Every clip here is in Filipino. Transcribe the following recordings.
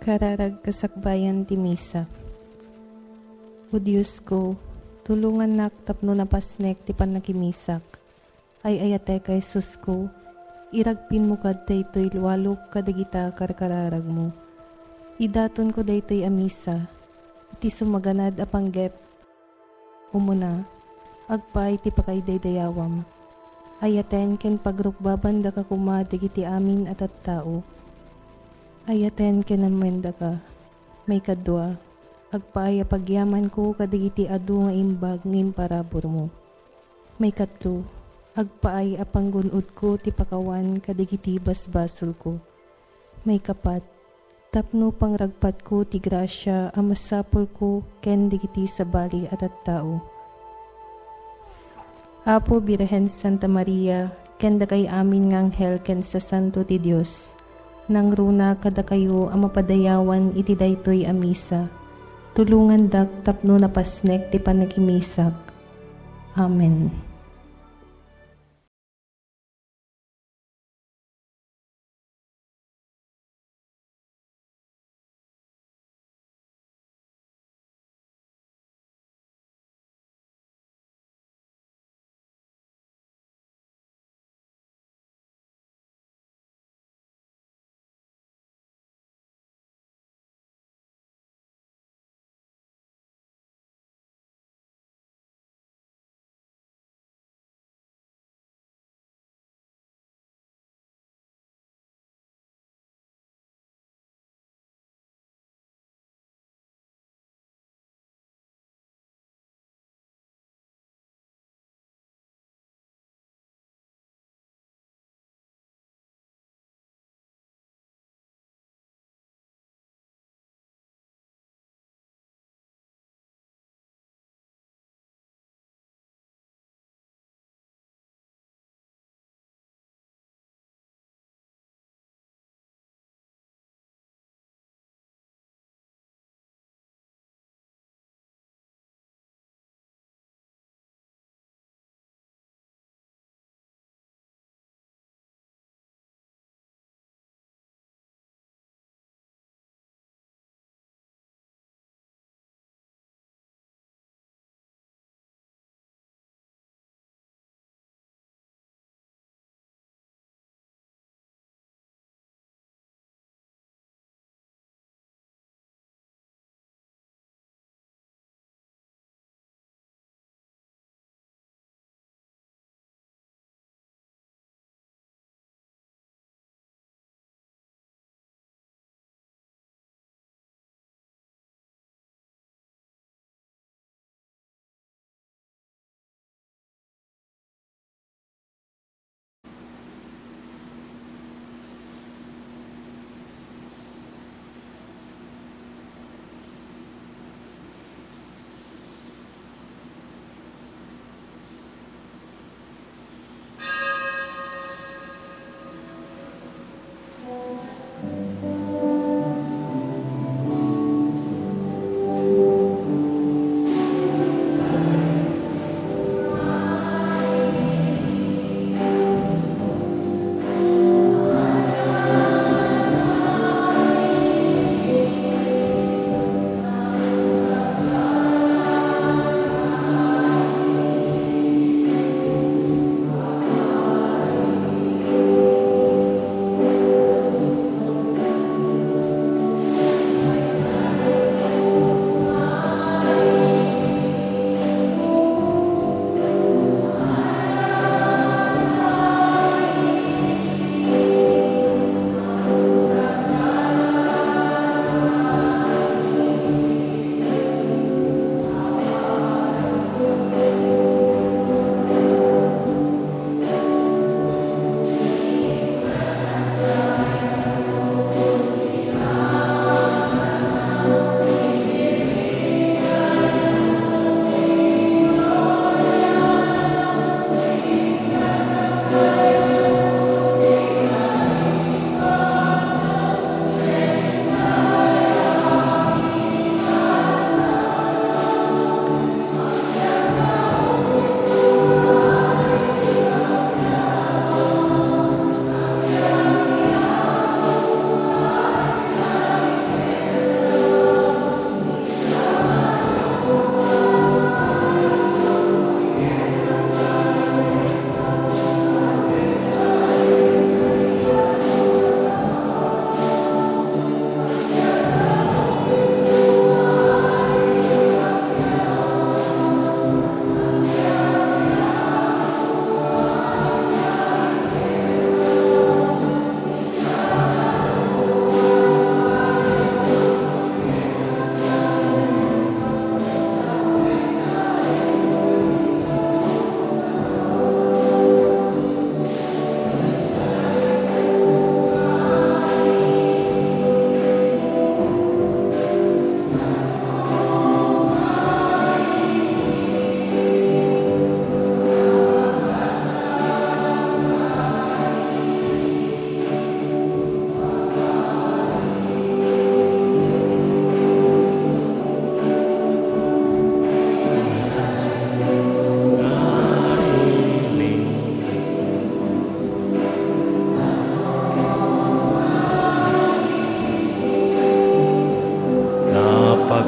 Kararag kasakbayan ti Misa. O Diyos ko, tulungan nak tapno napasnek ti panakimisak. Ay ayate ka Jesus ko, iragpin mo kad daytoy walok kadagita karkararag mo. Idaton ko daytoy amisa, iti sumaganad a panggep. Umuna, agpay ti pakaidaydayawam. Ayaten ken pagrukbaban da ka kuma digiti amin at tao. Ayaten ken amenda ka, may kadwa, agpaaya pagyaman ko kadigiti adu nga imbag ngim parabor mo. May katlo, agpaay apanggunod ko ti pakawan kadigiti basbasol ko. May kapat, tapno pangragpat ko ti grasya amasapol ko ken digiti sabali at tao. Apo Birhen Santa Maria, ken dakay amin nga anghel ken sa santo ti Dios. Nang runa kada kayo ang mapadayawan iti daytoy amisa. Tulungan dak tapno napasnek ti panakimisak. Amen.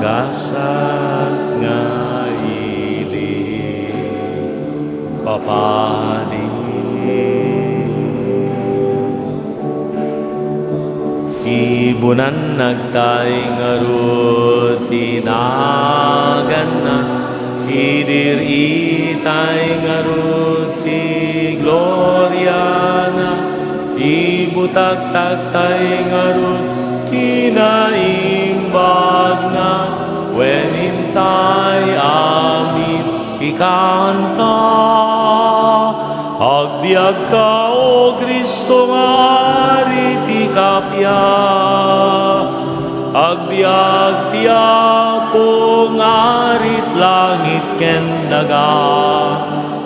gasat nga ili papadi. Ibunan nagtay nga rutinagan na idir itay nga ruti gloria na ibutag tay nga rut kinaimbag na when intay amin ikanta agbiag ka o Kristo nga ariti kapya agbiag tiya po ngarit langit ken daga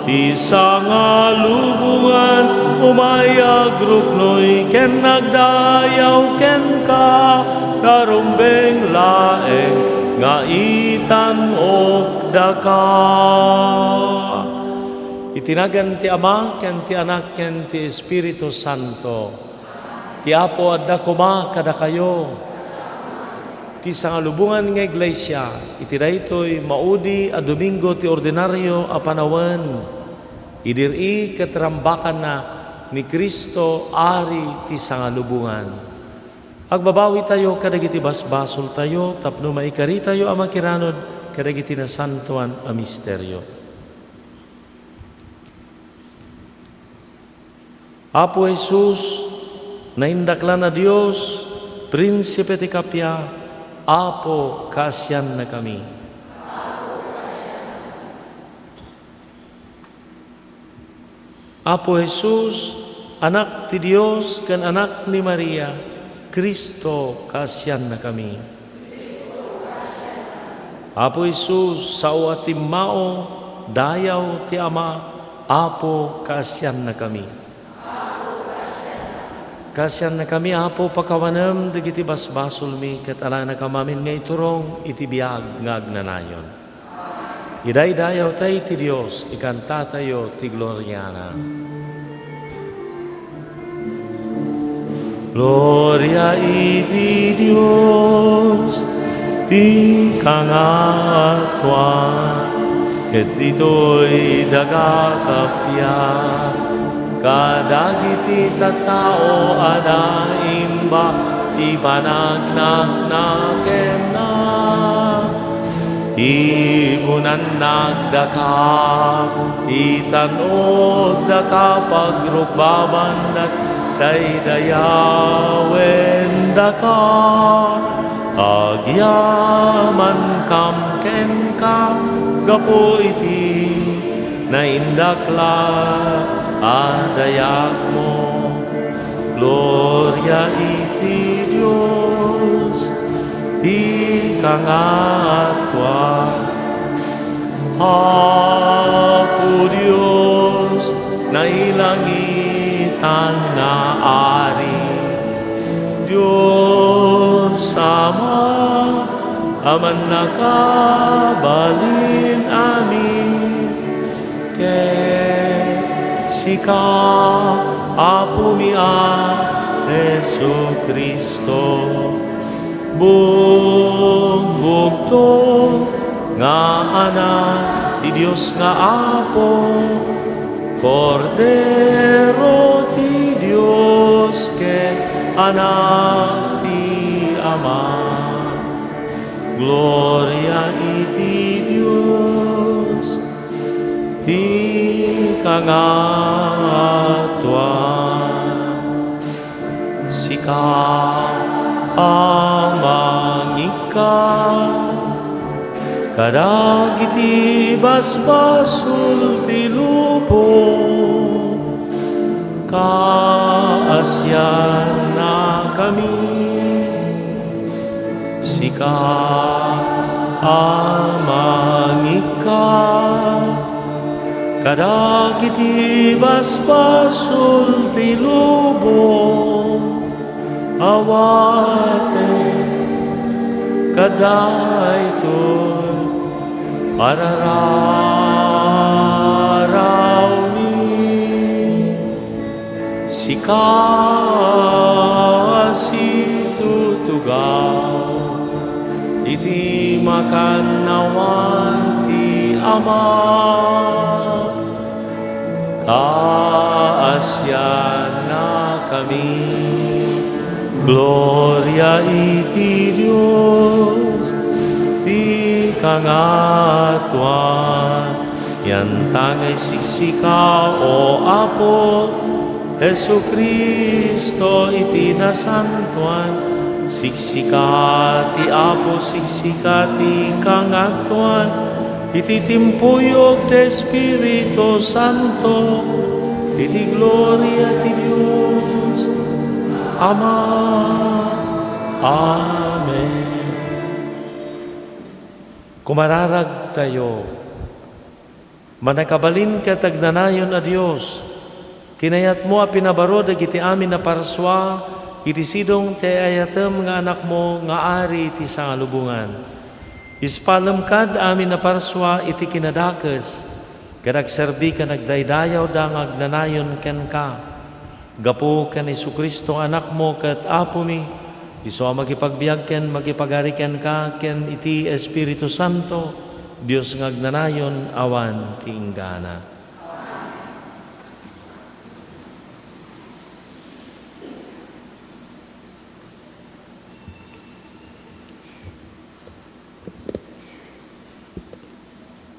ti nga lubungan umayag ruknoy ken nagdayaw ken ka karumbeng laeng nga itan ok daka. Itinagan ti Ama ken ti Anak ken ti Espiritu Santo. Ti Apo adda kuma kada kayo. Ti sangalubungan nga iglesia, iti daytoy maudi a Domingo ti ordinaryo a panawen. Idiri katrambakan na ni Kristo ari ti sangalubungan. Agbabawi tayo kadagiti basbasol tayo tapno maikari tayo a makiranod kadagiti nasantuan a misteryo. Apo Jesus, naindaklan na Dios, Prinsipe ti Kapya, Apo, kasyan na kami. Apo Jesus, anak ti Dios ken anak ni Maria, Kristo, kasyan na kami. Apo Jesus, sa uatim mao, dayaw ti Ama, Apo, kasyan na kami. Kasyan na kami, Apo, pakawanam, dagiti basbasol mi, ket ala na kamamin nga iturong, itibiyag nga agnanayon. Iday-dayaw tayo ti Diyos, ikanta tayo ti Gloriana. Gloria iti Diyos, ti kangatwa, ket dito'y dagatapya, kadagiti tattao adaimba ti panagnaknaken na ibunan nagdaka itanod daka pagrukbaban daydayawen daka agyaman kam ken ka gapo iti naindakla adayak mo. Gloria iti Diyos, ti kangatwa. Apo Diyos, nailangitan na ari. Diyos Ama, aman nakabalin amin. Sika, Apo mia, Jesu Kristo, bugbugto nga anak ti Dios nga Apo, Kordero ti Dios ke anak ti Ama. Gloria iti Dios, ti kangatwa. Sika amangika kadagiti basbasul ti lupo kaasyan na kami. Sika amangika kadagiti basbasul ti lubong awate kadaytoy arararaw ni sika si tutugaw iti makannawan ti Ama. Kaasyan na kami, gloria iti Diyos, ti kangatuan, yan tangay siksika o Apo, Jesu Kristo iti nasantuan, siksika ti Apo, siksika ti kangatuan, iti timpuyog ti Espiritu Santo, iti gloria ti Diyos, Ama. Amen. Kumararag tayo, manakabalin ka tagnanayon a Diyos, tinayat mo a pinabaro dagiti amin na parswa, iti sidong ti ayatem nga anak mo nga ari iti sangalubungan. Ispalam kad amin na parswa iti kinadakes, kadagserbi ka nagdaydayaw da ngagnanayon ken ka. Gapo ken Jesu-Kristo anak mo ket Apo mi, iso magipagbiag ken magipagari ken ka ken iti Espiritu Santo, Dios ngagnanayon awan ti inggana.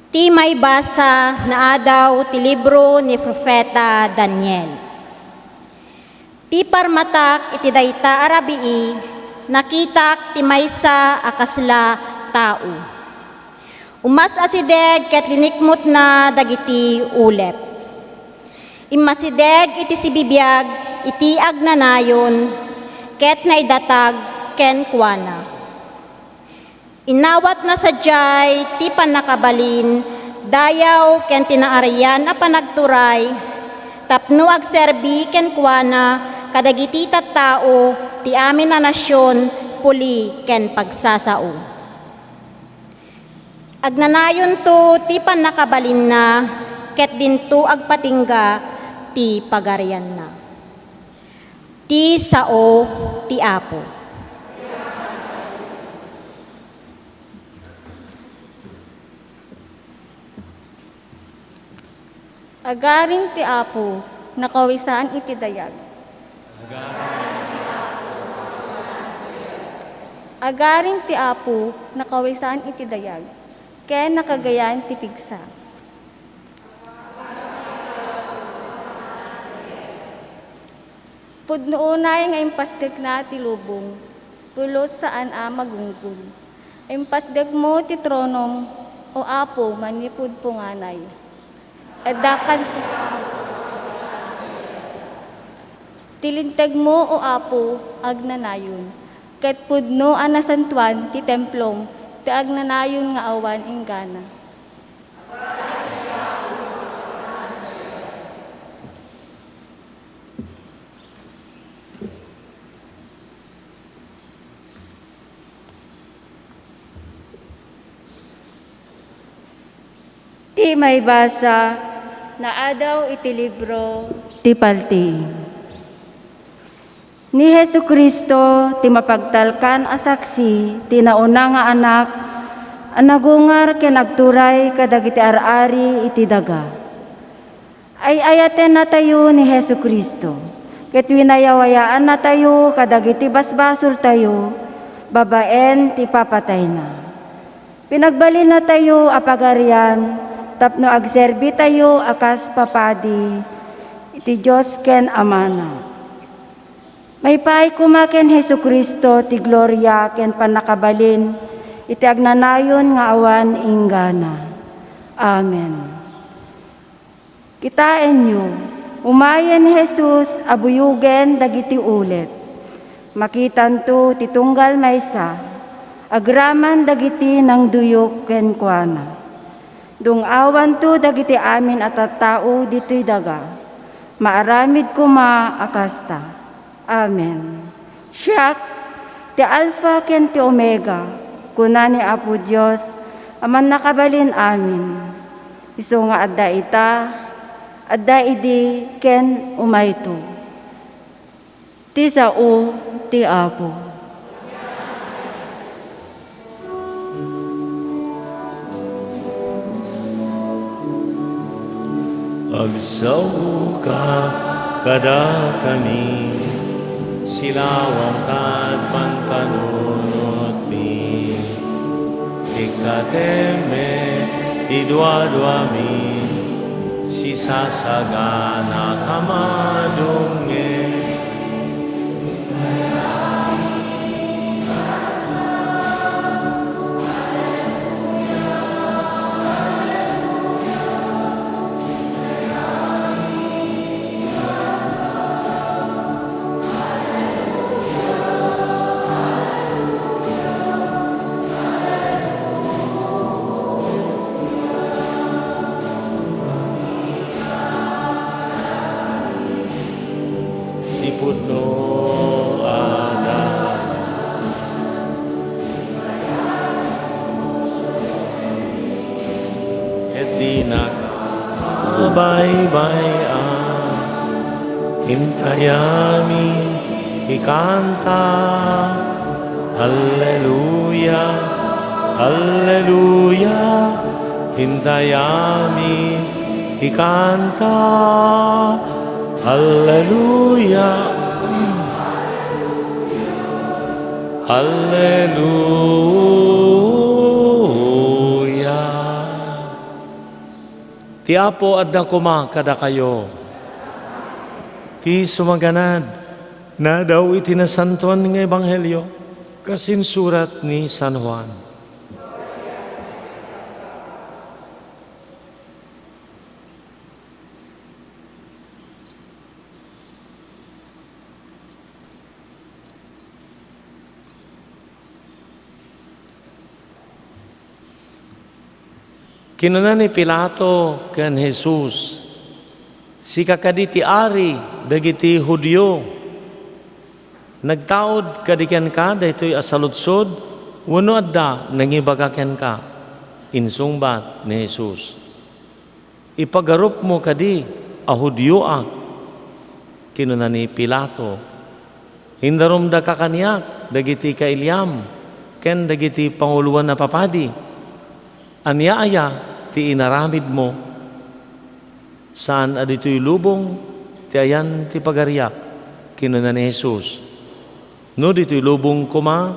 Ti may basa na adaw ti libro ni Propeta Daniel. Ti parmatak iti dayta arabii, nakitak ti maysa akasla tao. Umas asideg ket linikmot na dagiti ulep. Immasideg iti sibibiyag iti agnanayon, ket naidatag ken kuana. Inawat na sadyay ti panakabalin, dayaw ken tinaarian a panagturay, tapno agserbi ken kuana kadagiti tattao ti amin na nasyon puli ken pagsasao. Agnanayon to ti panakabalin na, ket dinto agpatingga ti pagarian na. Ti sao ti Apo. Agaring ti Apo, nakawisaan iti dayag. Agaring ti Apo, nakawisaan iti dayag. Ken nakagayan ti pigsa. Pudnoonay nga impasdeg na ti lubong, pulos saan a magungkul. Impasdeg mo ti tronom, o Apo, manipud punganay. Edakan sa tilinteg mo o Apo agnanayon, ket pudno anasantuan ti templom ti agnanayon nga awan inggana. Ti may basa na adaw iti libro ti palti. Ni Jesu-Kristo ti mapagtalkan a saksi ti nauna nga anak anagungar ken nagturay kadagiti ar-ari iti daga. Ay ayaten na tayo ni Jesu-Kristo, ket winayawayaan na tayo kadagiti basbasol tayo, babaen ti papatay na. Pinagbalin na tayo apagarian, tapno agserbi tayo akas papadi, iti Diyos ken amana. May paay kumaken Jesu-Kristo ti gloria ken panakabalin, iti agnanayon nga awan inggana. Amen. Kitain nyo, umayen Jesus abuyugen dagiti ulet. Makitanto ti tunggal maysa, agraman dagiti nang duyok ken kuana. Dung awan to dagiti amin at tattao dito'y daga, maaramid kuma akasta. Amen. Siyak, ti Alpha ken ti Omega, kunani Apo Diyos, aman nakabalin amin. Iso nga adda ita, adda idi ken umayto. Ti sao ti Apo. Agsauka kada kami, silawang kad panpanunot mi. Ikateme idwa-dwa mi, sisasagana kamadunge. Ipudno ada et dinak bye-bye intayami ikanta Alleluia Alleluia intayami ikanta Alleluia Alleluia. Ti Apo adda kuma kada kayo. Ti sumaganad na daw itinasantuan ng Ebanghelyo kasinsurat ni San Juan. Kinunan ni Pilato ken Jesus, si kakaditi ari dagiti Hudyo, nagtaod kadiken ka daytoy asaludsod, wano adda nangibagaken ka, insungbat ni Jesus. Ipagarup mo kadi a Hudyo ak, kinunan ni Pilato, hindarom da kakaniak dagiti kailyam, ken dagiti panguluan na papadi, anya ti inaramid mo, saan adito'y lubong, ti ayan ti pagariak, kinunan ni Jesus. No dito'y lubong kuma,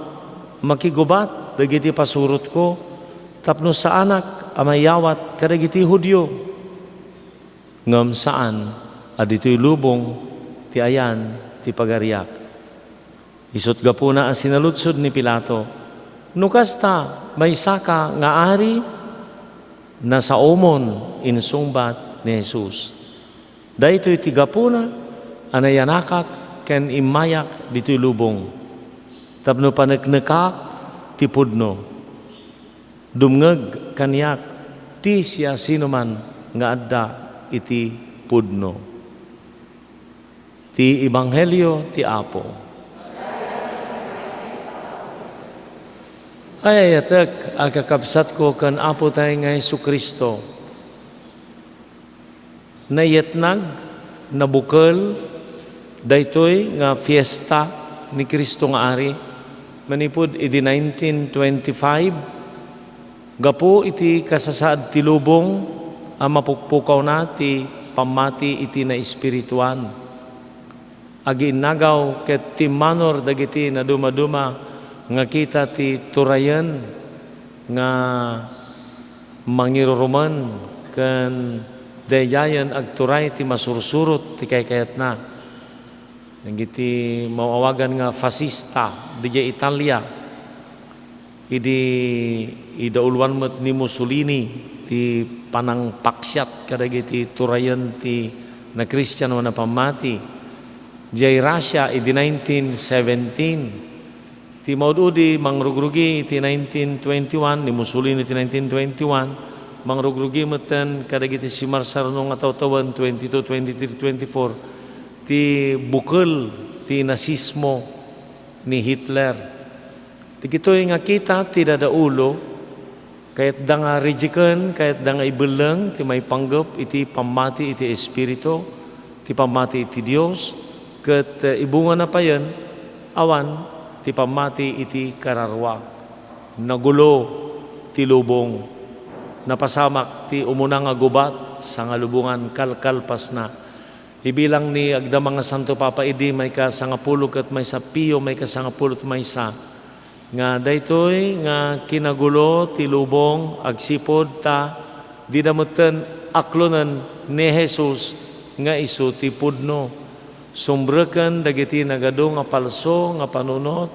makigubat, dagiti pasurot ko, tapno sa anak, amayawat, kadagiti Hudyo. Ngam saan, adito'y lubong, ti ayan ti pagariak. Isot gapuna ang sinaludsod ni Pilato, nukasta, may saka nga ari, nasa omon insungbat ni Jesus. Daytoy tigapuna anayanakak ken imayak ditoy lubong. Tapno paneknekak ti pudno. Dumngeg kaniyak ti siya sinuman nga adda iti pudno. Ti Ebanghelyo ti Apo. Ay ayatek agakabsat ko kan Apo tayo nga Jesucristo. Nayetnag, nabukal, daytoy nga fiesta ni Kristo nga ari. Manipod iti 1925, gapo iti kasasaad ti lubong, ang mapukpukaw na ti pamati iti na espirituan. Agi nagaw ket ti manor dagiti na dumaduma, nga kita ti turayan nga mangiruruman ken dayayan agturay ti masursurot ti kaykayat na. Ngiti mawawagan nga fascista di Italia. Idaulwan met ni Mussolini ti panangpaksyat kadagiti turayan ti na Christian na pamati. Di Russia idi 1917. Ti maududi mangrugrugi ti 1921, ni Mussolini ti 1921, mangrugrugi meten kadagiti si Marsarno nga tawtawan 22, 23, 24, ti bukal ti nasismo ni Hitler. Ti kitoy nga kita ti dadaulo, kayat da nga rijiken, kayat da nga ibelang, ti may panggap iti pamati iti Espiritu, ti pamati iti Dios, ket ibunga na pa yan, awan, ti pamati iti kararwa, nagulo ti lubong. napasamak ti umuna nga gubat sa nga lubungan kalkalpas na. Ibilang ni agda mga Santo Papa idi may ka sangapulo ket may sa Pio may ka sangapulo may sa nga daytoy nga kinagulo ti lubong agsipod ta di damutten aklonen ni Jesus nga isu ti pudno. Sumbreken dagiti nagado nga palso nga panunot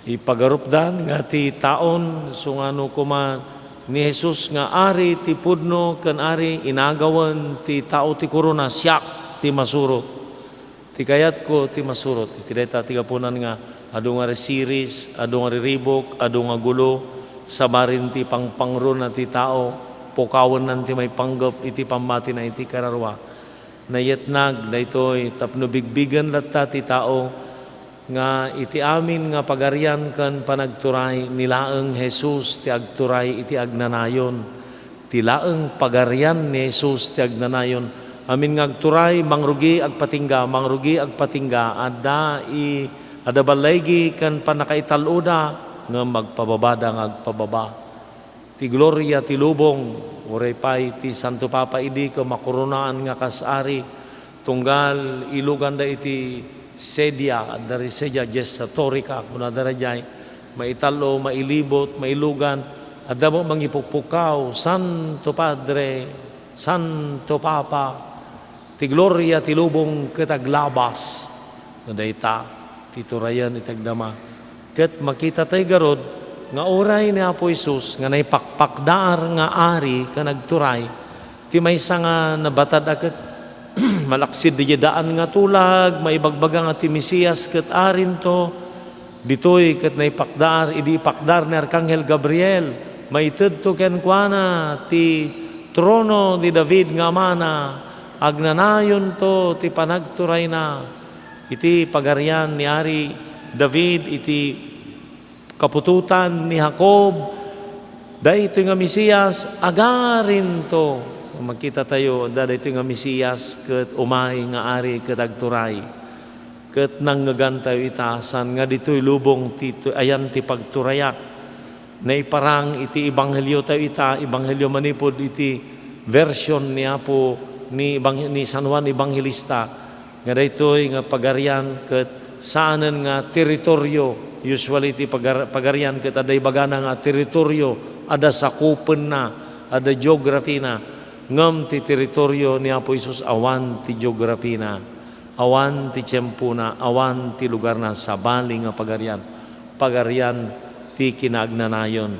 ipagarupdan nga ti taon sungano kuma ni Jesus nga ari ti pudno ken ari inagawan ti tao ti korona siak ti masurot. Ti kayat ko ti masurot. Iti deta ti kapunan nga adu nga series, adu nga riribok, adu nga gulo, sabarin ti pangpangron na ti tao, pokawan nan ti may panggap iti pamati na iti kararwa. Nayetnag daytoy tapno bigbigan latta ti tao nga iti amin nga pagarian kan panagturay nilaeng Jesus ti agturay iti agnanayon. Ti laeng pagarian ni Jesus ti agnanayon. Amin nga agturay mangrugi agpatingga ada balaygi kan panakaitaluda nga magpababada nga agpababa. Ti gloria ti lubong uray pay ti Santo Papa idi ko makurunaan nga kasari tunggal ilugan da iti sedia dari sedia gestatorica kuna darajay maitalo mailibot mailugan adda mo mangipukpukaw Santo Padre Santo Papa ti gloria ti lubong ketaglabas na dayta ti turayan itagdama ket makita tay garod nga oray ni Apo Isus nga naipakpakdaar nga ari ka nagturay ti maysa nga nabatad aket malaksid di daan nga tulag maibagbaga nga ti Mesías ket arin to ditoy ket naipakdaar idi pakdar ni Arkanghel Gabriel maited to ken kuana ti trono ni David nga mana agnanayon to ti panagturay na iti pagarian ni Ari David iti kapututan ni Jacob daytoy nga Mesías agarin to makita tayo daytoy nga Mesías ket umay nga ari ket agturay ket nanggagan tayo itasan nga ditoy lubong ti ayan ti pagturayak naiparang iti ebanghelyo tayo ebanghelyo manipod iti version ni Apo ni San Juan Evangelista nga daytoy nga pagarian ket saanen nga teritoryo usually ti pagarian ket aday bagana nga teritoryo ada sakupen na ada geography na ngem ti teritoryo ni Apo Isus awan ti geography na awan ti tiempo na awan ti lugar na sabali nga pagarian ti kinaagnanayon.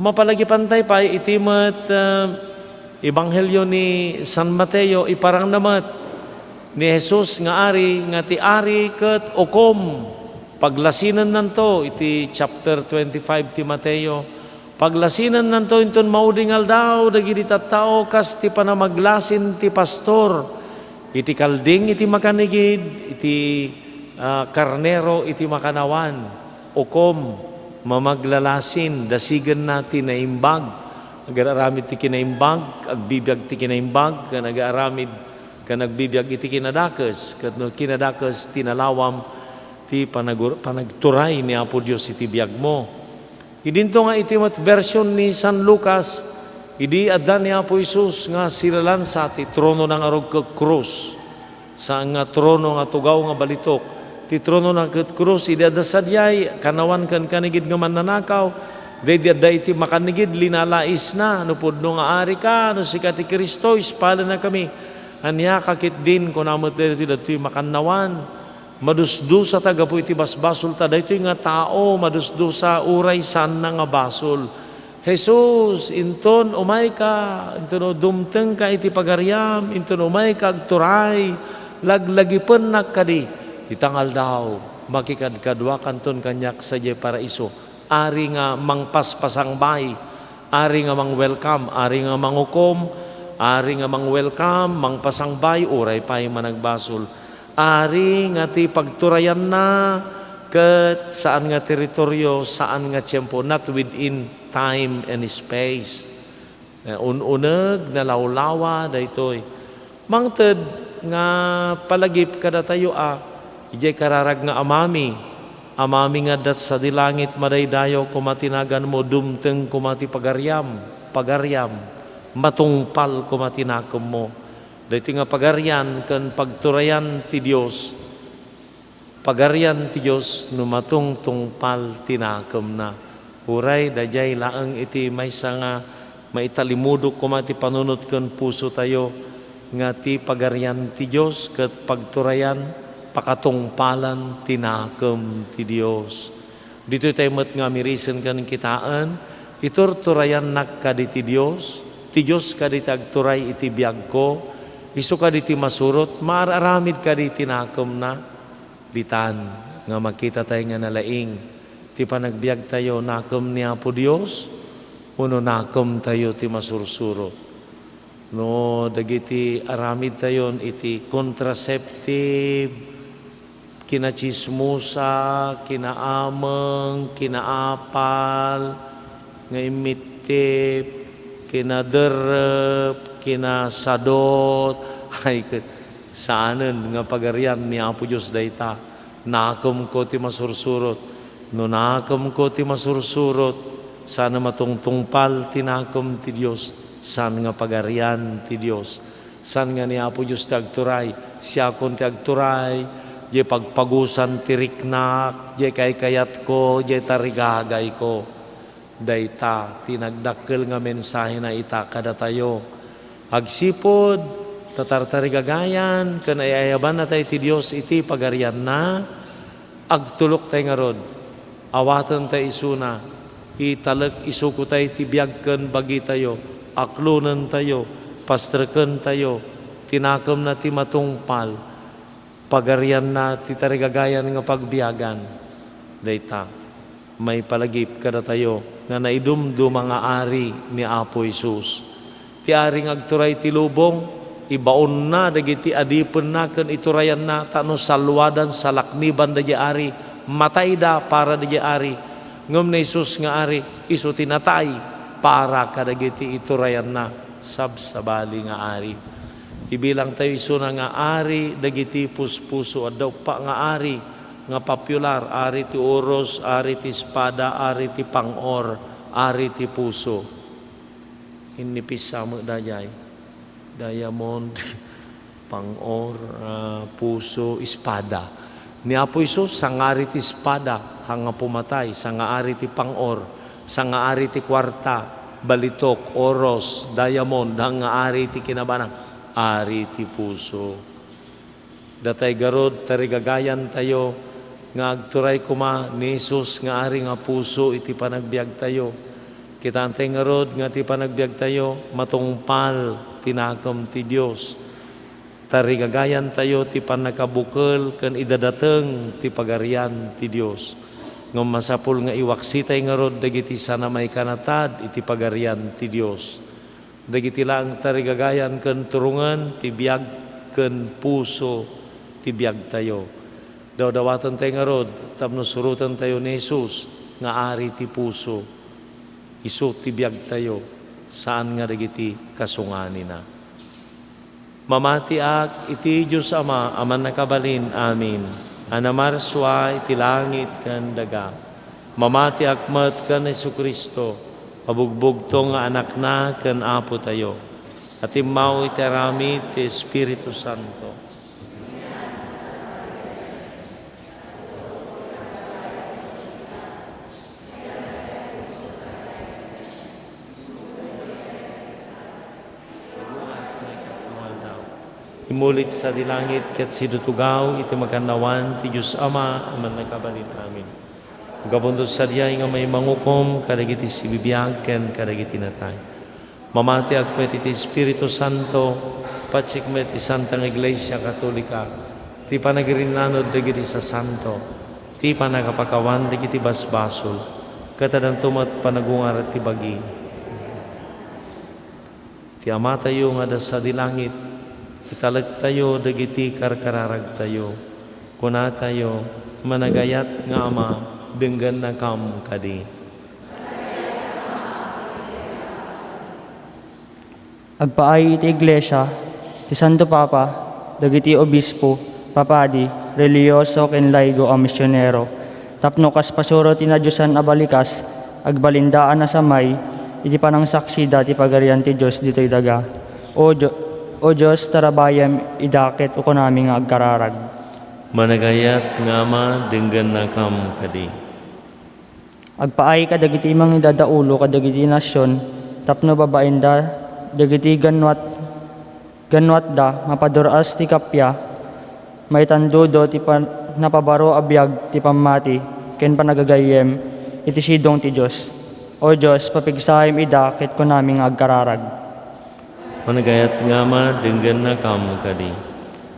Mapalagi pantay pa iti met Ebanghelyo ni San Mateo iparang namat ni Jesus nga ari nga ti ari ket okom paglasinan nanto iti chapter 25 ti Mateo paglasinan nanto inton maudingal daw dagiti tattao kas ti panamaglasin ti pastor iti kalding iti makanigid iti karnero iti makanawan okom mamaglalasin dasigen natin na imbag agararamid ti kinaimbag agbibiyag ti kinaimbag kan agaaramid kan nagbibiyag iti kinadakes ket no kinadakes tinalawam ti panagturay ni Apo Dios iti biyag mo. Idinto nga iti version ni San Lucas idi adda ni Apo Isus nga silalan sa ti trono ng arog ke krus sa nga trono nga tugaw nga balitok ti trono ng krus idi adda sadyay kanawan kan kanigid nga mannanakaw Dayda iti makanigid linalais na no pudno nga ari ka no sikat ti Kristo ispala na kami anya kakit din ko namot dito ditoy makannawan madusdusa tagapo iti basbasol ta daytoy nga tao madusdusa uray san na nga basol Jesus inton umay ka inton dumteng ka iti pagariam inton umay ka agturay laglagipen nakadi itangal daw makikadkadwa kanton kanyak sa paraiso ari nga mangpaspasang bay, ari nga mang-welcome, ari nga mangukom, ari nga mang-welcome, mangpasang bay, uray pa'y managbasol. Ari nga ti pagturayan na, ket saan nga teritoryo, saan nga tiyempo, not within time and space. Ununeg na lawlawa, daytoy. Mangted nga palagip kada tayo ijay kararag nga amami nga dat sa dilangit madaydayo kumatinagan mo dumteng kumati pagaryam pagaryam, matungpal kumatinakom mo. Dahiti nga pagaryan kan pagturayan ti Dios, pagaryan ti Dios no matungtungpal tinakom na. Uray dayay laeng iti maysa nga maitalimudok kumati panunot kan puso tayo nga ti pagaryan ti Dios ket pagturayan pakatungpalan tinakom ti Dios. Dito tayo met nga mirisen kan kitaan, iturturayan nak kaditi Dios, ti Dios kaditi agturay iti biag ko, isu kaditi masurot, maararamid kaditi nakom na bitan nga makita tayo nga nalaing, ti panagbiag tayo nakom ni Apo Dios, uno nakom tayo ti masursurot. No, dagiti aramid tayon iti contraceptive, kinachismusa, kinaameng, kinaapal, nga imitip, kinaderep, kinasadot, ay saanen nga pagarian ni Apo Diyos dayta. Nakom ko ti masursurot. No nakom ko ti masursurot, sana matungtungpal tinakom ti Diyos. San nga pagarian ti Diyos. San nga ni Apo Diyos ti agturay. Siya kon ti agturay, di pagpagusan ti riknak, di kayat ko, di tarigagay ko. Dayta, tinagdakkel nga mensahe na ita kada tayo. Agsipod, tatartarigagayan, kanayayaban na tayo ti Diyos iti pagarian na, agtulok tayo nga rod, awatan tayo isuna, italag isuko tayo ti biagken bagi tayo, aklunan tayo, pastreken tayo, tinakam na ti matungpal, pagarian na ti tarigagayan nga pagbiagan. Dayta, may palagip kada tayo nga naidumdum mga ari ni Apo Isus. Ti aring agturay ti lubong, ibaon na dagiti adipen na ken iturayan na tano salwadan salakniban dagiti ari, matay da para dagiti ari. Ngem na Isus nga ari, isu tinatay para kadagiti iturayan na sabsabali nga ari. Ibilang tayo isu na nga ari dagiti puspuso at daw pa nga ari nga popular, ari ti oros, ari ti espada, ari ti pangor, ari ti puso. Inipis sa mo dayay, diamond, pangor, puso, espada. Ni Apo Isus, sangari ti espada, hanga pumatay, sangari ti pangor, sangari ti kwarta, balitok, oros, diamond, hanga ari ti kinabanang, ari ti puso. Datay garod, tarigagayan tayo, nga agturay kuma ni Jesus nga ari nga puso iti panagbiag tayo. Kita antay nga rod nga ti panagbiag tayo, matungpal tinakam ti Dios. Tarigagayan tayo ti panakabukel ken idadateng ti pagarian ti Dios. Ngem masapul nga iwaksitay nga rod dagiti sana may kanatad iti pagarian ti Dios. Dagiti lang tarigagayan ken turungan ti biag ken puso ti biag tayo. Dawdawatan tayo nga rod, tapno surutan tayo ni Jesus, nga ari ti puso, isu ti biag tayo, saan nga dagiti kasungani na. Mamatiak iti Diyos Ama, aman nakabalin, amin. Anamarswa iti langit kan daga. Mamatiak met kan Jesucristo, abugbugto nga anak na kan Apo tayo. At imaw iti aramid ti Espiritu Santo. Imulit sa dilangit ket sidutugaw iti makannawan ti Diyos Ama aman nakabalin, amin. Gabundos sa diyay nga may mangukom kadagiti sibibiyag ken kadagiti natay. Mamati agmet iti Espiritu Santo, patsikmet iti Santang Iglesia Katolika, ti panagirinanod dagiti sa santo, ti panagapakawan dagiti basbasol, katadantumat panagungar ti bagi. Ti Ama tayo nga das sa dilangit, italag tayo, dagiti karkararag tayo. Kuna tayo, managayat nga Ama, denggan na kam kadi. Agpaay iti Iglesia, ti Santo Papa, dagiti Obispo, Papadi, Religyoso, ken Laigo a misyonero. Tapno kas pasuro tinadyosan a balikas, agbalindaan na samay, iti panang saksi dati pagarian ti Diyos dito'y daga. O Diyos, tarabayam idakit uko namin nga agkararag. Managayat nga ama, denggan na kam kadi. Agpaay kadagiti mang idadaulo kadagiti nasyon, tapno babaen da, dagiti ganwat da, mapaduras ti kapya, may tandudo ti napabaro abiyag ti pamati, ken panagagayem, iti sidong ti Diyos. O Diyos, papigsahim idakit ko namin agkararag. Managayat nga ama, denggan na kam kadi.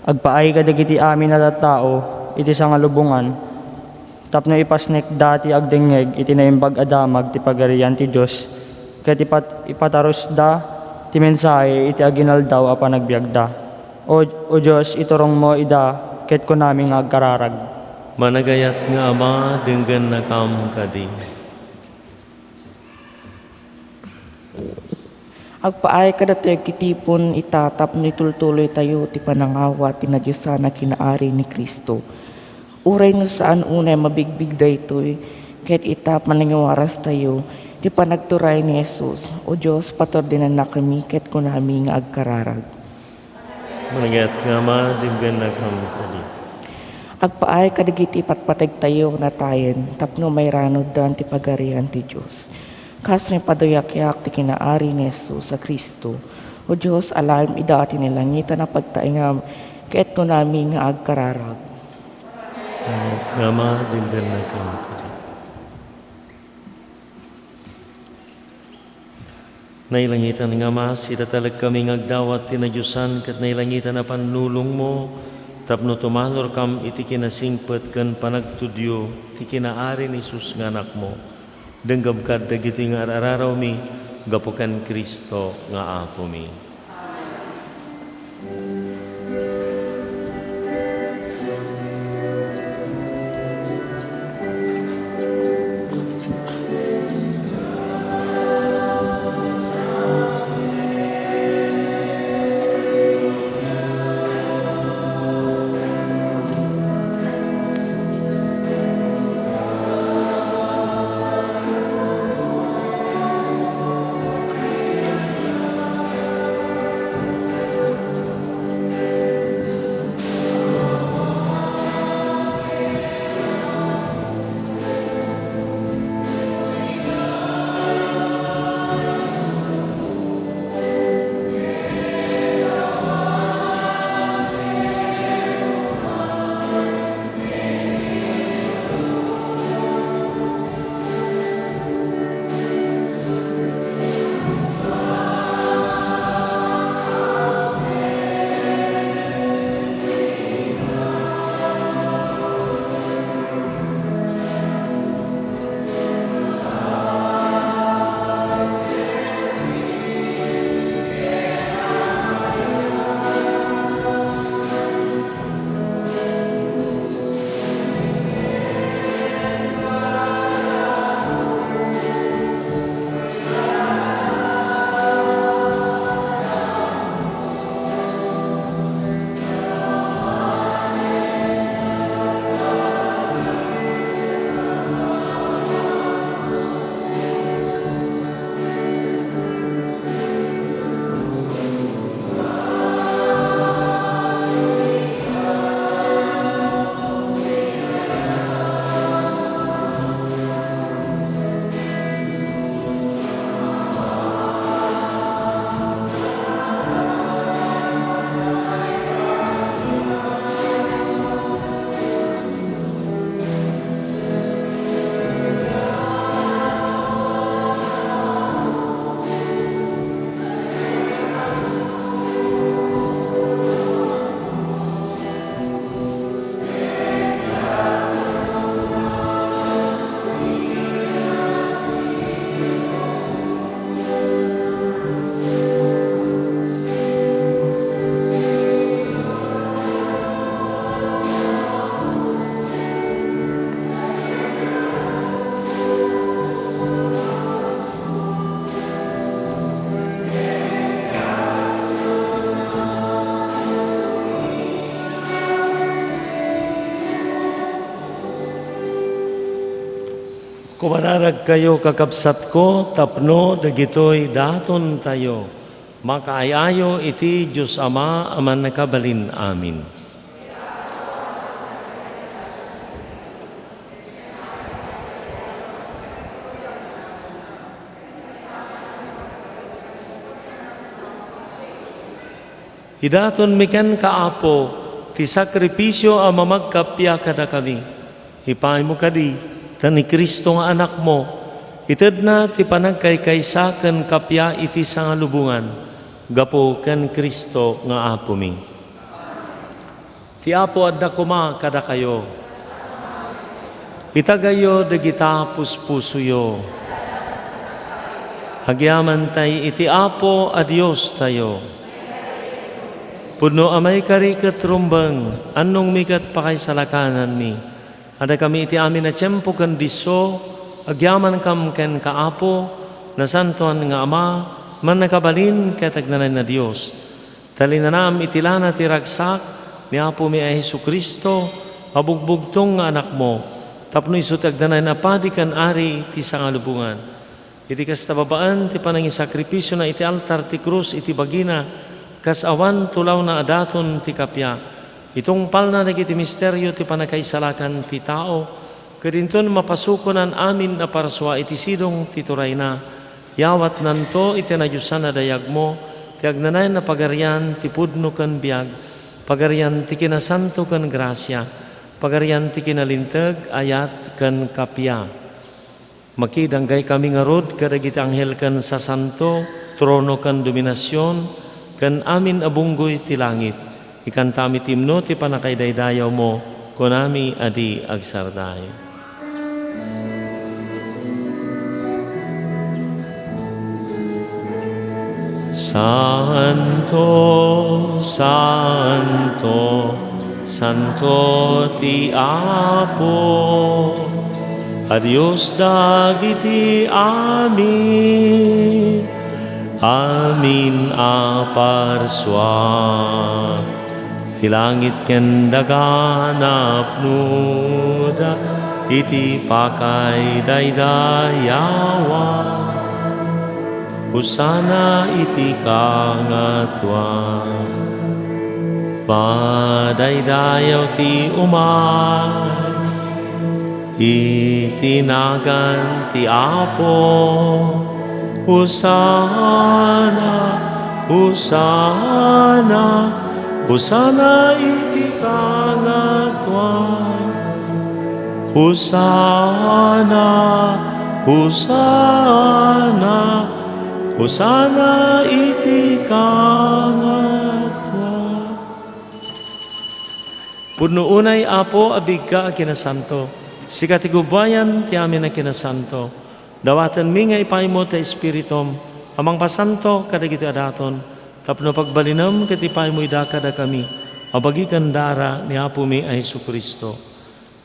Agpaay kadagiti amin na tao, iti sangalubungan, tapno ipasnek dati agdengeg, iti naimbag adamag ti pagarian ti Diyos, ket ipataros da, ti mensahe iti aginal daw a panagbiagda. O Diyos, iturong mo ida, ket ko namin agkararag. Managayat nga ama, denggan na kam kadi. Agpaay kadateg kitipon itatap ni tultuloy tayo ti panangawa ti nadyosa na kinaari ni Kristo. Uray no saan unay mabigbig daytoy ket itap manangawaras tayo ti panagturay ni Jesus. O Diyos, patordinan na kami ket kunami nga agkararag. Managayat nga ama, denggan na kam kadi. Agpaay kadagiti patpateg tayo na tayen tapno may ranod dan ti pagarian ti Diyos. Kas may padoyak-yak ti kinaari ni Jesus sa Kristo. O Diyos, alam idati nilangitan na pagtaingam, kaet ko namin nga agkararag. Managayat nga ama, denggan na kam kadi. Nailangitan nga ama, sida talag kami ngagdawat tinadyusan kat nailangitan na panlulong mo, tapno tumanor kam iti kinasingpet ken panagtudyo ti kinaari ni Jesus nga anak mo. Denggam kad dagiti nga araraw mi, gapukan Kristo nga apo mi. Kumanarag kayo kakabsat ko, tapno dagitoy daton tayo. Makaayayo iti Diyos Ama, aman nakabalin amin. Idaton miken kaapo, ti sakripisyo a mamagkapya kada kami. Ipay mo kadi, tan ni Kristo nga anak mo, ited na ti panagkaykaysa ken kapya iti sangalubungan, gapo ken Kristo nga apo mi. Ti apo adda kuma kada kayo, itagayo dagita puspusuyo. Agyaman tay iti apo a Dios tayo. Puno amay kari katrumbang, anong mikat pakay salakanan mi. Ada kami iti amin na tiyempo kan diso, agyaman kam ken kaapo, na santuan nga ama, man nakabalin katagnanan na Diyos. Talinanam itilana ti ragsak, ni apo mi ay Hesu Kristo, abugbugtong nga anak mo, tapno iso tagnanan na padi kan ari ti sangalubungan. Iti kasta babaan ti panangi sakripisyo na iti altar ti krus iti bagina, kas awan tulaw na adaton ti kapya. Itong palna nagiti misteryo ti panakaisalakan ti tao, kadinton mapasukonan amin na paraswa iti sidong ti turay na, yawat nanto iti nadyusan na dayag mo, ti agnanay na pagarian ti pudno kan biag, pagarian ti kinasanto kan grasya, pagarian ti kinalintag ayat kan kapya. Makidanggay kami nga rod kadagiti anghel kan sa santo, trono kan dominasyon, kan amin abunggoy ti langit. Ikantami timno ti panakaydaydayaw mo, konami adi agsarday. Santo, Santo, Santo ti Apo, a Dios dagiti amin, amin a parswa. Ti langit ken daganap nuda, iti pakay daydayawa. Husana iti kangatwa. Madaydayaw ti umay, itinagan ti Apo. Husana, Husana, Husana iti kangatwa. Husana, Husana, Husana iti kangatwa. Puno unay Apo abigka a kinasanto, sikat igubayan ti amin a kinasanto. Dawatan mi nga ipay mo ta Espiritom, amang pasanto kadagiti adaton, tapno pagbalinam katipay mo idakada kami, abagikan dara ni Apo mi ay Hesu Kristo.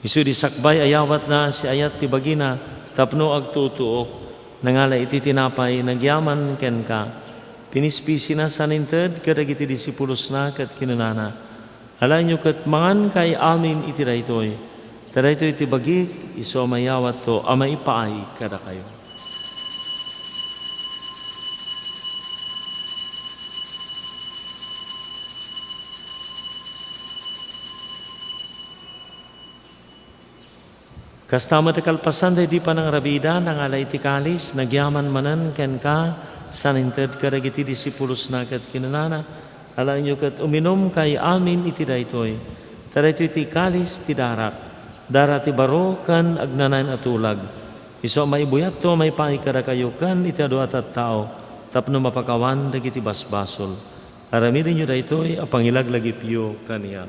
Isu di sakbay ayawat na si ayat ti bagina, tapno agtutuok, nangala iti tinapay, nagyaman ken ka. Pinispisi na saninted kadagiti disipulos na kat kinunana. Alay nyo kat mangan kay amin iti daytoy. Taraytoy iti bagik, iso mayawat to, amay paay kada kayo. Kastama ti kalpasan day di pa ng rabida, nangalay ti kalis, nagyaman manan ken ka, saninted kadagiti disipulos na kat kinunana, alay nyo kat uminom kay amin iti daytoy. Taraytoy ti kalis ti darak, dara ti baro kan agnanan atulag. Iso maibuyat to may paikara kayo kan iti adu at tao, tapno mapakawan dagiti basbasol. Aramidin nyo daytoy a pangilaglagipyo kaniya.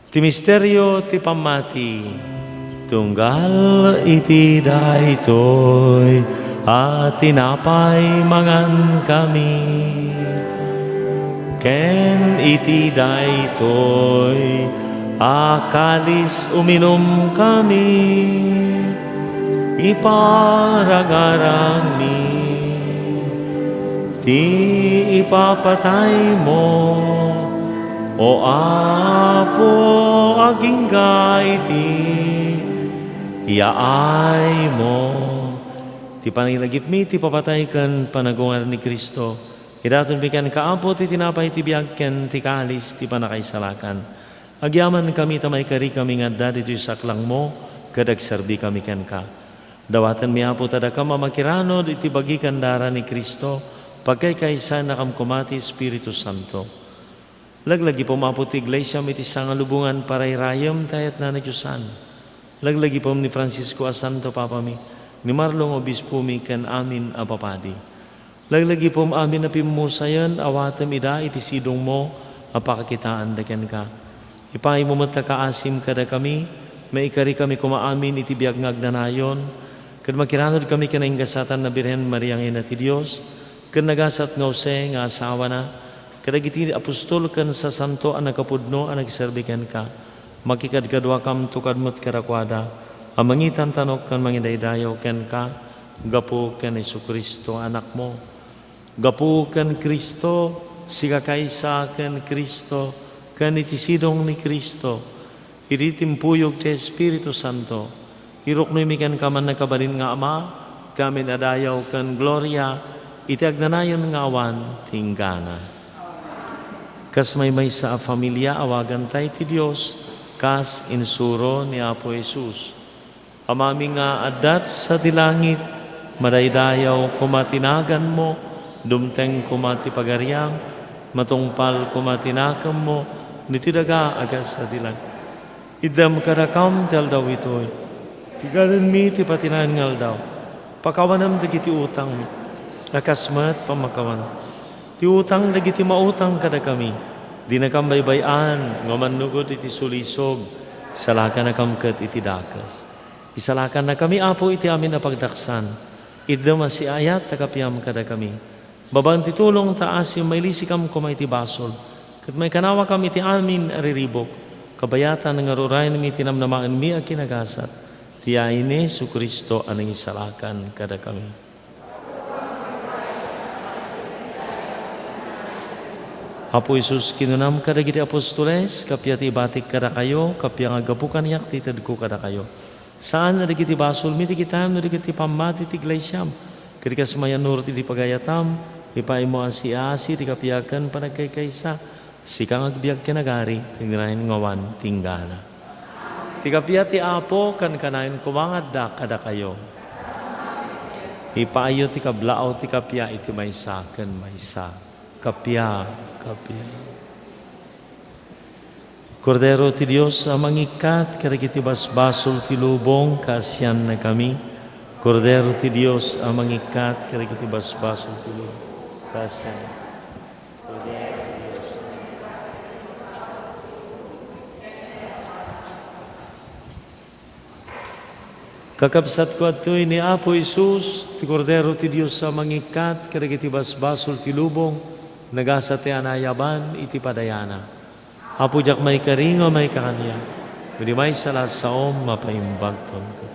Ti misteryo ti pamati, tunggal iti daytoy at tinapay mangan kami. Ken iti daytoy akalis uminom kami. iparangarang mi, ti ipapatay mo, o Apo agingay ti yaay mo. Ti panilagip mi, ti papatay kan panagungar ni Kristo, idaton bikan kaapo ti tinapay ti biag ken ti kalis ti panakaisalakan. Agyaman kami tamay kari kami nga dadi ti saklang mo, kadag serbi kami ken ka. Dawatan mi Apo tada ka mamakiranod iti bagikan dara ni Kristo, pagkay kaysa nakamkumati Espiritu Santo. Laglagi po mapo ti iglesia iti sangalubungan parayrayam tayat na Diyosan. Laglagi po ni Francisco a Santo Papa mi, ni Marlong Obispo mi ken amin a papadi. Laglagi po amin na pimusayan, awatam ida iti sidong mo, apakakitaan da ken ka. Ipay mo matakaasim kada kami, maikari kami kumaamin iti biag ngagnanayon, kad makiranod kami kanainggasatan na Birhen Maria ng Ina ti Diyos, kad nagasat nga Jose nga asawa na, kadag iti apostol kan sa santo ang nagkapudno ang nagserbikan ka, makikadkadwa kam tukad mo't karakwada, amangitan tanok kan mangidaydayaw ken ka, gapo ken Jesucristo anak mo. Gapo ken Kristo, siga kaysa ken Kristo, ken itisidong ni Kristo, iritim ti Espiritu Santo, iruknoy mi ken kaman nakabalin nga Ama, kamin adayaw ken gloria, iti agnanayon nga awan tinggana. Kas may sa familia awagan tay ti Dios, kas insuro ni Apo Jesus. Amami nga adat sa dilangit, madaydayaw kumatinagan mo, dumteng kumati pagariam, matungpal kumatinakam mo, nitidaga agas sa dilang. Idam karakam tel daw ito'y, tigalan mi ti patinan ngal daw, pakawanam dagiti utang mi, akasmat pamakawan. Ti utang dagiti mautang kada kami, di na kam baybayan, ngamanugod iti sulisog, salakan na kamkat iti dakas. Isalakan na kami, Apo, iti amin na pagdaksan, idam si ayat takapyam kada kami. Babang titulong taasim may lisikam kumay ti basol, kat may kanawa kami ti amin ariribok, kabayatan ng arurayan mi tinamnamaan mi a kinagasat, tiyain ni Jesucristo anang isalakan kada kami. Apo Jesus, kinunam kada giti apostoles, kapya ti batik kada kayo, kapya nga gapukan yak titad ko kada kayo. Saan na digiti basol, miti kitam, na digiti pamati ti glaysyam, kadikas mayanur ti di pagayatam, ipay mo asi-asi, ti kapiyakan panagkaykaysa, sikang agbiag kinagari, tingrahin ngawan, tinggana. Ti kapya ti Apo, kan kanayin kumangad da kada kayo. Ipaayo ti kablao ti kapya, iti maysa, kan maysa. Kapya, kapya. Kordero ti Diyos, amangikat, karagiti basbasol ti lubong, kasyan na kami. Kordero ti Diyos, amangikat, karagiti basbasol ti lubong, kasyan. Kordero ti Diyos. Kakabsat ko at to'y ni Apo Jesus, ti Kordero ti Diyos, amangikat, karagiti basbasol ti lubong, nagasa ti anayaban, iti padayana. Apo jak may karingo may kakanya, kundi may salas saom mapaimbag ton ko.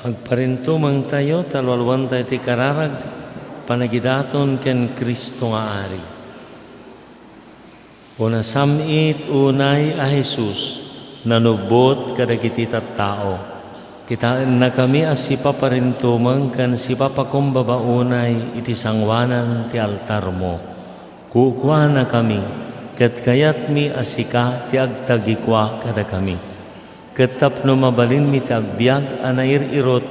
Agparintumang tayo, talwalwan tayo ti kararag, panagidaton ken Kristo nga ari. Una samit unay a Jesus, nanubot kadagiti tattao. Kitaan na kami as si paparintumang kan si papakumbabaunay iti sangwanan ti altar mo. Kukwa na kami, ket kayat mi asika ti agtagikwa kada kami. Ketap no mabalin mi ti agbiag anair-irot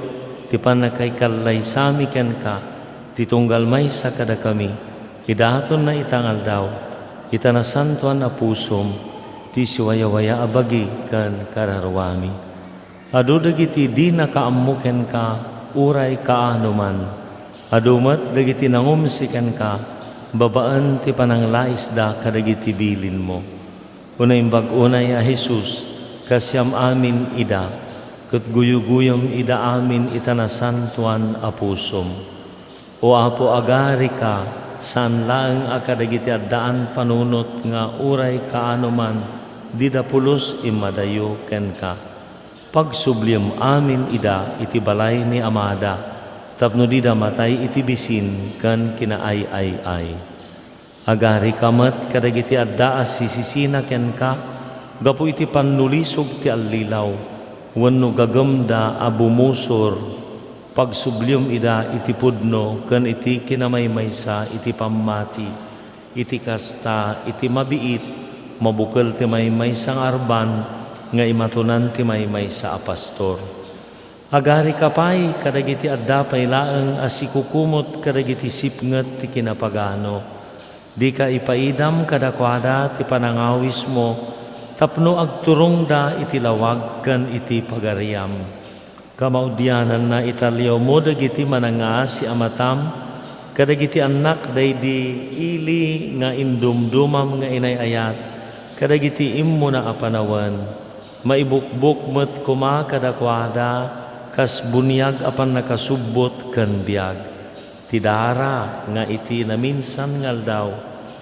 ti panakay kalay sami ken ka, ti tunggal may sa kada kami, idaton na itangal daw, itanasantuan a pusom, ti siwaya-waya abagi kan kararwami. Adu dagiti di nakaammuken ka, uray kaanuman. Adumat dagiti nangumsiken ka, babaan ti pananglais da kadagiti bilin mo. Unay bag-unay a Jesus, kasyam amin ida, ket guyuguyom ida amin itanasantuan a pusom. O Apo agari ka, saan lang akadagiti addaan panunot nga uray kaanuman, di dapulos imadayo ken ka. Pagsubliam amin ida iti balay ni Amada, tapno di damatay iti bisin kan kinaay-ay-ay. Agari kamat kadagiti adda as sisisina ken ka, gapu iti pannulisog ti allilaw, wenno gagamda a bumusor, pagsublium ida iti pudno ken iti kinamay-maysa iti pammati, iti kasta iti mabiit, mabukal ti may-maysang arban, nga imatunan ti may-maysa a pastor. Agari kapay kadagiti adda pay laeng asikukumot kadagiti sipnget ti kinapagano. Di ka ipaidam kadakwada ti panangawis mo, tapno agturong da iti lawag ken iti pagariam. Kamaudyanan na italyaw mo dagiti mananga si amatam, kadagiti anak daydi ili nga indumdumam nga inayayat, kadagiti immo na apanawan. Maibukbuk met kuma kadakwada, kas bunyag apan nakasubbot ken biag. Tidara nga iti naminsan ngal daw,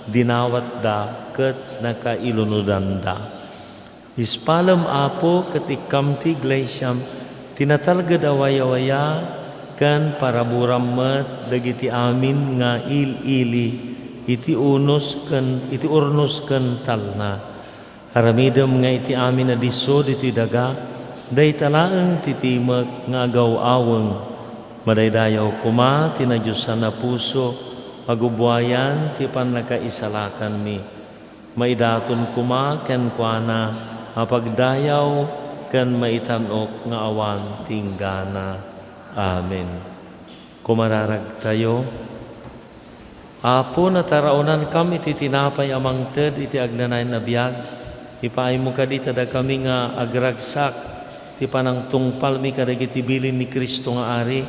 dinawat da ket nakailunudan da. Ispalam Apo ket ikam ti iglesyam, tinatalged awaya-waya ken paraburam met dagiti amin nga il-ili iti urnos ken talna. Haramidem nga iti amin na diso diti daga, day talaeng titimek nga agaw-aweng. Madaydayaw kuma tinadyosan na puso, agubwayan ti panakaisalakan mi. Maidaton kuma ken kuana, apagdayaw ken maitanok nga awan tinggana. Amen. Kumararag tayo. Apo nataraonan kam iti tinapay amang ted iti agnanay na biag, ipaay mo kadita da kami nga agragsak, ti panang tungpal mi kadagiti bilin ni Kristo nga ari,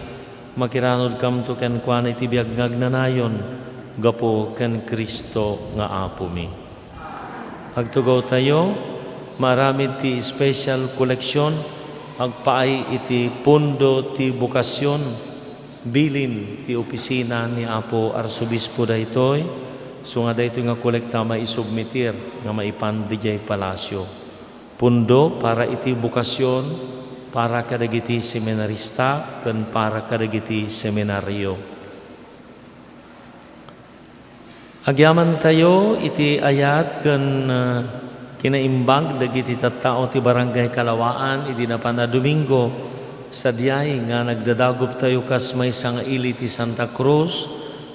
makiranod kam to ken kuana iti biag ngagnanayon, gapo ken Kristo nga Apo mi. Agtugaw tayo, maramid ti special collection, agpaay iti pundo ti bukasyon, bilin ti opisina ni Apo Arsobispo daytoy, so nga daytoy nga kolekta maisubmitir nga maipan dijay palasyo. Pundo para iti bukasyon, para kadagiti seminarista, ken para kadagiti seminaryo. Agyaman tayo iti ayat ken kinaimbag dagiti tattao ti barangay Kalawaan idi na pana Domingo sa diyay nga nagdadagop tayo kas maysa nga ili ti Santa Cruz,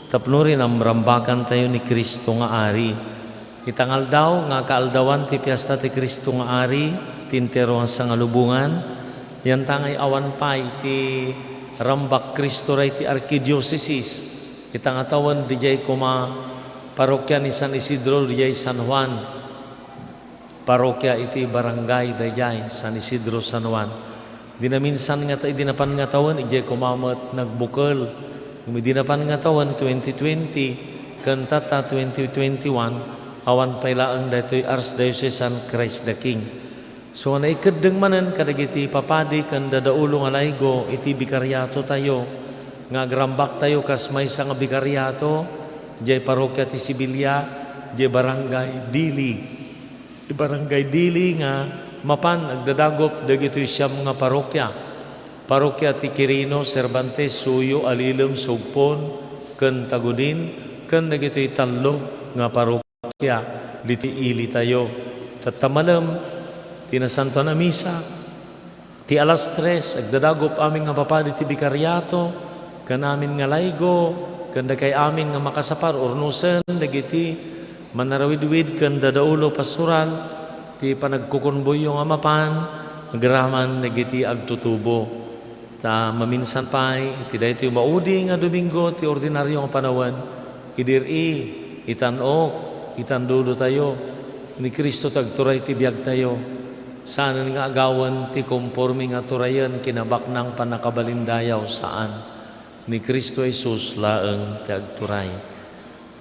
tapno rin ang rambakan tayo ni Kristo nga ari. Itangal daw nga kaaldawan ti piyesta ti Kristo nga ari, tinteroan sa nga lubungan, yan tangay awan pa iti rambak Kristo ray ti Archdiocese. Itangatawan di jay kuma parokya ni San Isidro di jay San Juan, parokya iti barangay di jay San Isidro San Juan. Di na minsan nga tayo dinapan nga tawan, ijay kumamat nagbukal. Dinapan nga tawan 2020, kantata 2021, awan pailaang daytoy Archdiocesan Christ the King. So naikadeng manen kadagiti papadi kan dadaulo nga laygo iti bikaryato tayo, nga agrambak tayo kas maysa nga bikaryato, jay parokya ti Sibilya, jay barangay Dili. Barangay Dili nga mapan agdadagop dagitoy siyam nga parokya. Parokya ti Quirino, Cervantes, Suyo, Alilem, Sugpon, ken Tagudin, ken dagitoy tallo nga parokya diti ili tayo. Tatamalam, tinasanto na misa, ti alas 3, agdadagop amin nga papadi ti bikaryato, kan amin nga laygo, kan kay amin nga makasapar, urnusen, dagiti manarawidwid, kan dadaulo pasural, ti panagkukunboy yung amapan, agraman, dagiti agtutubo. Ta maminsan pa'y, ti dahito yung maudi nga Domingo, ti ordinaryo nga panawan, idiri, itanok, itandulo tayo, ni Kristo tagturay ti biyag tayo. Saan nga agawan ti konforme nga turayan kinabak ng panakabalindayaw saan. Ni Kristo Jesus laeng ti agturay.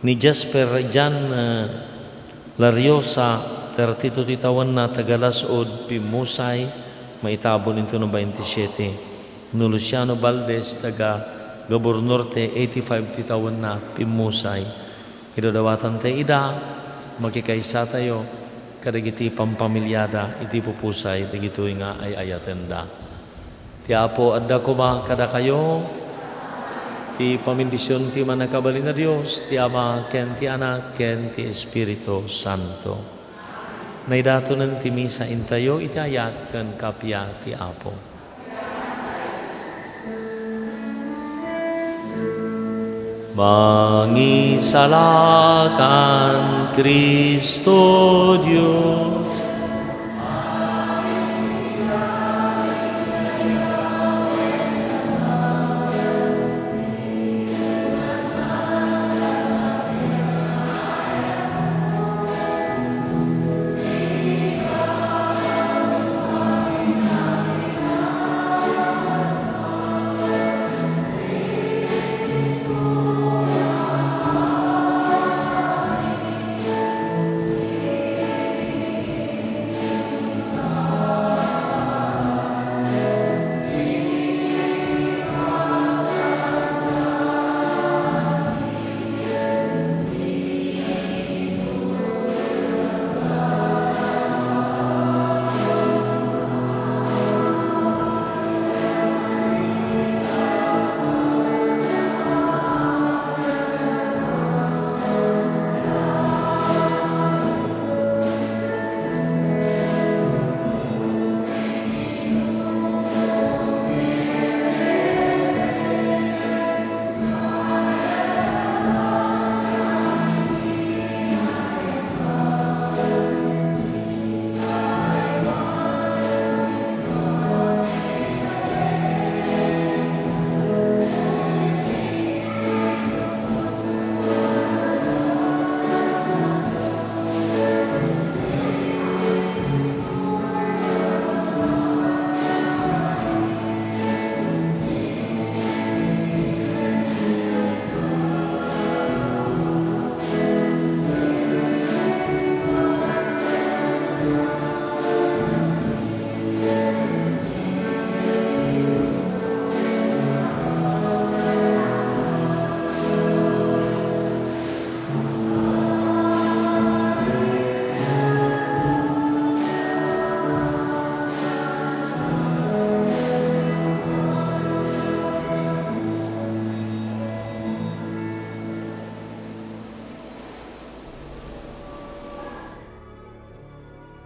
Ni Jasper Jan Lariosa, 32 titawan na tagalasod pimusay, maitabon into no 27. No Luciano Valdez, taga Gabor Norte, 85 titawan na pimusay. Idadawatan tayo ida, magkikaisa tayo, kadagiti pampamilyada, iti pupusay, dagitoy nga ay ayatenda. Ti Apo adda kuma kada kayo, ti pamindisyon ti manakabalin na Diyos, ti Ama, ken ti Anak, ken ti Espiritu Santo. Naidato ng ti misa intayo, iti ayat ken kapya ti Apo. Mangisalakan Kristo Diyos,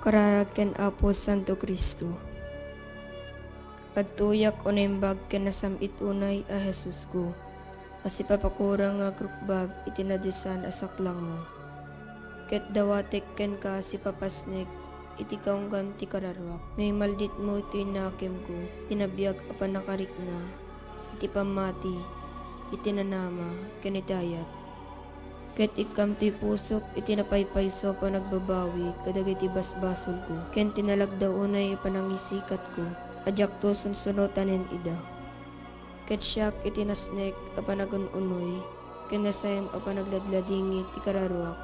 Kararag ken Apo Santo Kristo. Pagtuyak unimbag ken nasamit unay a Jesus ko. Kasi papakurang nga krukbab itinadyasan asaklang mo. Ket dawatek ken ka si papasnek iti kaunggan ti kararwak. Ngay maldit mo iti nakem ko, tinabiyag apan nakarik na, iti pamati, iti nanama, ken itayat. Ket ikam ti pusok iti napaypayso pa nagbabawi kadag iti basbasol ko. Ken tinalagdaw unay ipanangisikat ko. Adyak to sunsunotanin ida. Ket siyak iti nasnek apan nagununoy. Ken nasayam apan nagladladingit ti kararwak.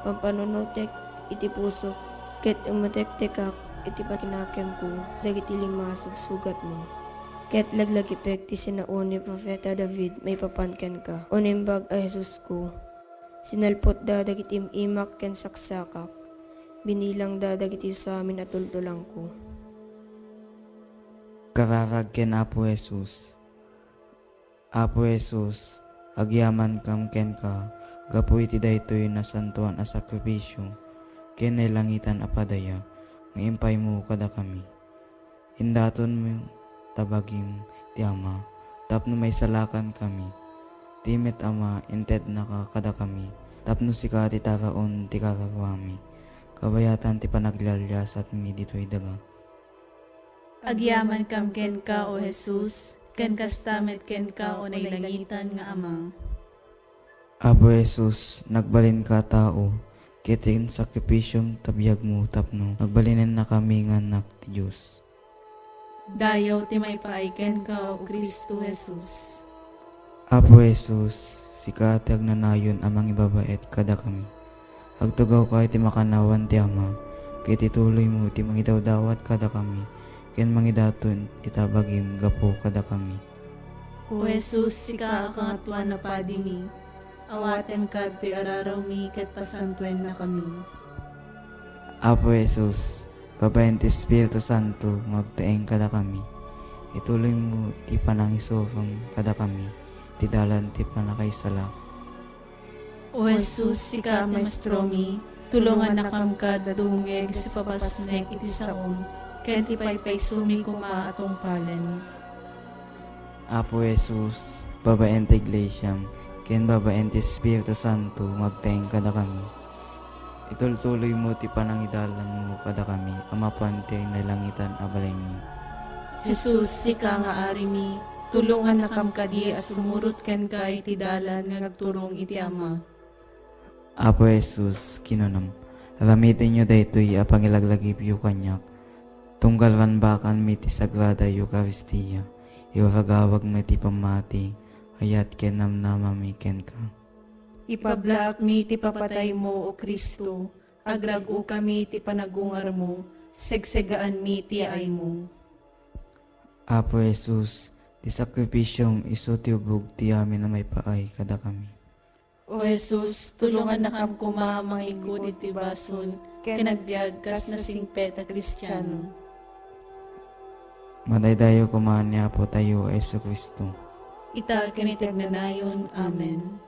Pampanunutek iti pusok. Ket umutek-tekak iti pakinakem ko. Dagiti lima sugat mo. Ket laglagipek ti sinauni Propeta David may papanken ka. Unimbag a Jesus ko. Sinalpot da dagiti imak ken saksakak, binilang da dagiti sa amin at tultulang ko. Agkararag ken Apo Jesus. Apo Jesus, agyaman kam ken ka, gapu iti daytoy na santuan a sakripisyo, ken langitan a padaya, nga impay mo kada kami. Indaton mo tabagim ti Ama, tapno may salakan kami. Timet Ama, inted na ka kada kami, tapno sika ti taraon ti kakawami. Kabayatan ti panaglalyas at mi dito'y daga. Agyaman kam ken ka, O Jesus, ken kastamet ken ka, o nailangitan nga Ama. Apo Jesus, nagbalin ka tao, kitin sakripisyong tabiyag mo tapno, nagbalinin na kami nga anak ti Diyos. Dayaw ti may paaiken ka, O Kristo Jesus. Apo Jesus, sika ti agnanayon amang ibabait kada kami. Agtugaw ka iti makanawan ti Ama, kiti tuloy mo ti mangidawdawat kada kami, ken mangidaton itabagim gapo kada kami. O Jesus, sika akangatuan na padi mi, awaten ka ti araraw mi ket pasantuen na kami. Apo Jesus, babayan ti Espiritu Santo, magtaeng kada kami. Ituloy mo ti panangisofam kada kami, ti dalan ti panakaisala. O Jesus, sika maestro mi, tulungan na kam ka dadungeg si papasnek iti saom, ken ti paypay sumi kuma atong palen. Apo Jesus, babayan ti Iglesiam, ken babayan ti Espiritu Santo, magtaeng kada kami. Itultuloy mo ti panangidalan mo kada kami, amapan ti nalangitan abalay mi. Jesus, sika nga ari mi, tulungan na kam kadi asumurot ken ka iti dalan nga nagturong iti Ama. Apo Jesus, kinunam, ramitin nyo daytoy apangilaglagip yu kanyak, tunggalwan bakan mi ti Sagrada Eucharistia, iwaragawag mi ti pamati, hayat ken namnamami ken ka. Ipablaak mi ti papatay mo, O Kristo, agrago kami ti panagungar mo, segsegaan mi ti ay mo. Apo Jesus, ti sakripisyong iso ti ubog ti amin na may paay kada kami. O Jesus, tulungan na kam kuma mangigod iti basol, kinagbiag kas na singpet a Kristiyano. Madaydayo kumaan niya po tayo, Yesu Kristo. Ita kinitag na nayon. Amen.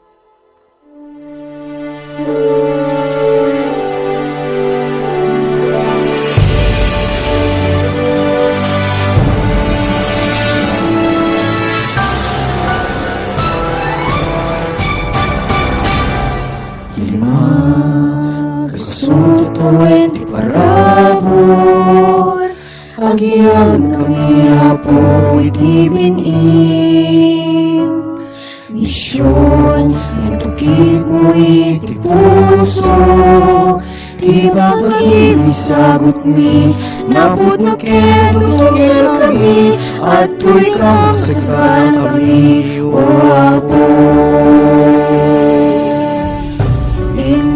Kasutuin ti parabor, agyam kami apo iti binim. Misyon, natukit mo iti puso, ti babagim isagot mi, napod no ken tutugil kami, at tuy ka magsagdan kami, o apo.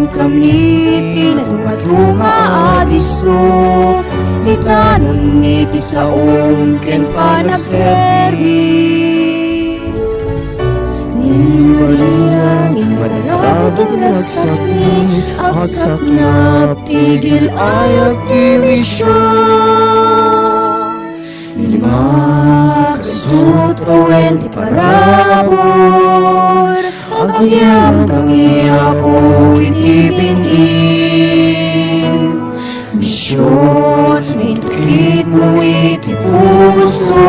Kami tinatuma adiso, itanon iti saom ken panagserbi. Ni Maria, ni madalagag nagsakni, agsaknap tigil ayag ti misyon. Lima kasut kawen ti parabor, agyam kami apo iti binim. Misyon, itukit mo iti puso,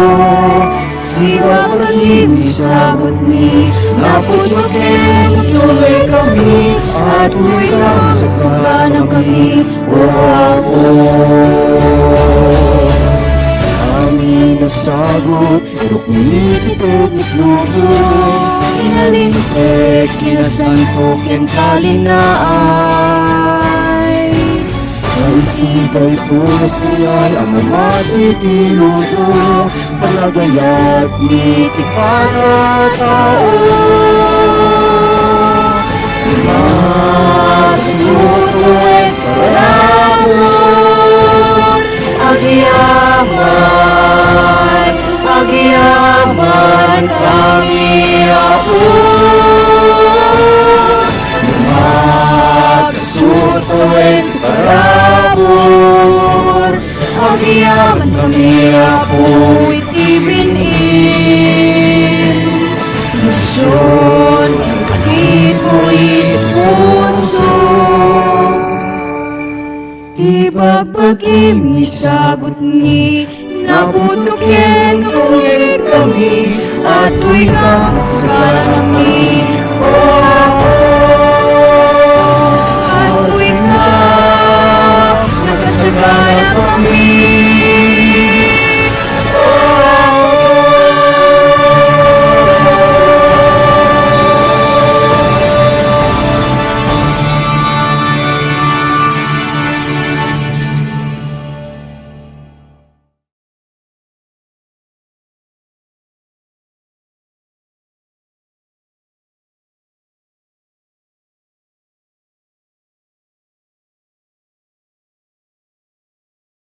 iwag lagim isagot mi, napod maken tuloy kami, at tuy kang sasaganan kami, o apo. Amin nasagot, irukulit ito't niklubo, inalintek, kinasanto, ken kalinaay. Pag-ibay po nasiyal, ang mamati tinuto, palagayat ni ti panatao. Masutuit parabor, agyaman, agyaman kami apo. Masutuit parabor, agyaman kami apo iti Pagpagimi sagot ni naputukin kami at tuwi ka sa nami